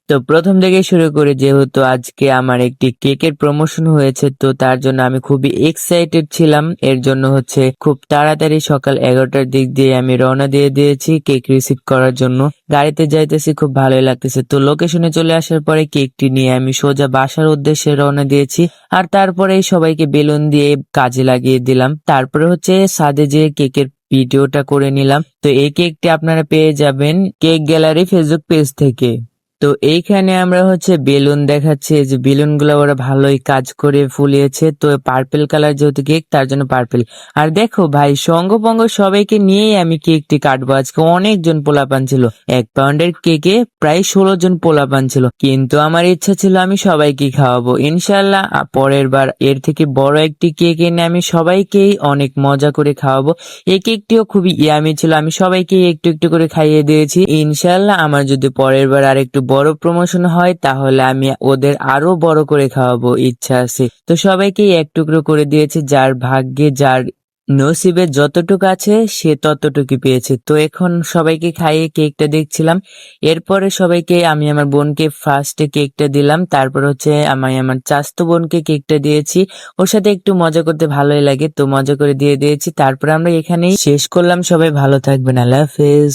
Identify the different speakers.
Speaker 1: তো প্রথম থেকে শুরু করে, যেহেতু আজকে আমার একটি কেকের প্রমোশন হয়েছে, তো তার জন্য আমি খুবই এক্সাইটেড ছিলাম। এর জন্য খুব তাড়াতাড়ি সকাল 11টার দিক দিয়ে আমি রওনা দিয়ে দিয়েছি কেক রিসিভ করার জন্য। গাড়িতে যাইতেছি, খুব ভালোই লাগতেছে। তো লোকেশনে চলে আসার পরে কেকটি নিয়ে আমি সোজা বাসার উদ্দেশ্যে রওনা দিয়েছি। আর তারপরে সবাইকে বেলুন দিয়ে কাজে লাগিয়ে দিলাম। তারপরে ছাদে যেয়ে কেকের ভিডিওটা করে নিলাম। তো এই কেকটি আপনারা পেয়ে যাবেন কেক গ্যালারি ফেসবুক পেজ থেকে। তো এইখানে আমরা বেলুন দেখাচ্ছি, এই যে বেলুন গুলো ওরা ভালোই কাজ করে ফুলিয়েছে। তো পার্পেল কালার যেহেতু কেক, তার জন্য পার্পেল। আর দেখো ভাই, সঙ্গপঙ্গ সবাইকে নিয়েই আমি কেকটি কাটবো। আজকে অনেকজন পোলাপান ছিল, 1 পাউন্ডের কেকে প্রায় 16 জন পোলাপান ছিল। কিন্তু আমার ইচ্ছা ছিল আমি সবাইকে খাওয়াবো ইনশাল্লাহ। পরের বার এর থেকে বড় একটি কেক এনে আমি সবাইকেই অনেক মজা করে খাওয়াবো। এই কেকটিও খুবই ইয়ামি ছিল, আমি সবাইকে একটু একটু করে খাইয়ে দিয়েছি। ইনশাল্লাহ আমার যদি পরের বার আর একটু বড় প্রমোশন হয়, তাহলে আমি ওদের আরো বড় করে খাওয়াবো, ইচ্ছা আছে। তো সবাইকেই এক টুকরো করে দিয়েছি, যার ভাগ্যে যার নসিবে যতটুকু আছে সে ততটুকু পেয়েছে। তো এখন সবাইকে খাইয়ে কেকটা দেখছিলাম। এরপরে সবাইকে আমি আমার বোনকে ফার্স্টে কেকটা দিলাম, তারপর আমি আমার চাচাতো বোনকে কেকটা দিয়েছি। ওর সাথে একটু মজা করতে ভালোই লাগে, তো মজা করে দিয়ে দিয়েছি। তারপরে আমরা এখানেই শেষ করলাম। সবাই ভালো থাকবেন, আল্লাহ হাফেজ।